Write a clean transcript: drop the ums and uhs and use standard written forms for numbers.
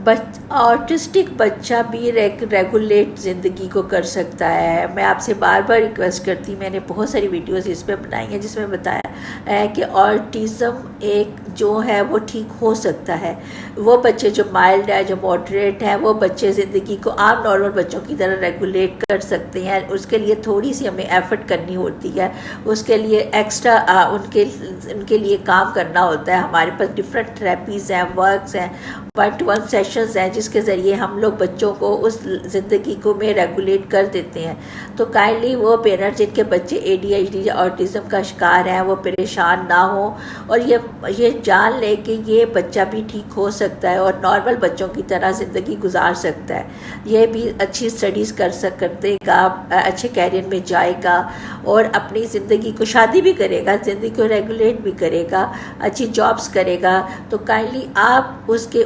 Autistic بچہ بھی regulate زندگی کو کر سکتا ہے. میں آپ سے بار بار ریکویسٹ کرتی، میں نے بہت ساری ویڈیوز اس پہ بنائی ہیں جس میں بتایا ہے کہ آٹزم ایک جو ہے وہ ٹھیک ہو سکتا ہے. وہ بچے جو مائلڈ ہے، جو ماڈریٹ ہیں، وہ بچے زندگی کو عام نارمل بچوں کی طرح ریگولیٹ کر سکتے ہیں. اس کے لیے تھوڑی سی ہمیں ایفرٹ کرنی ہوتی ہے، اس کے لیے ایکسٹرا ان کے لیے کام کرنا ہوتا ہے. ہمارے پاس ڈفرینٹ تھراپیز ہیں، ورکس ہیں، 1-to-1 سیشنز ہیں جس کے ذریعے ہم لوگ بچوں کو اس زندگی کو میں ریگولیٹ کر دیتے ہیں. تو کائنڈلی وہ پیرنٹس جن کے بچے ADHD یا آٹزم کا شکار ہیں وہ پریشان نہ ہوں، اور یہ جان لے کہ یہ بچہ بھی ٹھیک ہو سکتا ہے اور نارمل بچوں کی طرح زندگی گزار سکتا ہے. یہ بھی اچھی اسٹڈیز کرے گا، اچھے کیریئر میں جائے گا اور اپنی زندگی کو شادی بھی کرے گا، زندگی کو ریگولیٹ بھی کرے گا، اچھی جابس کرے گا. تو کائنڈلی آپ اس کے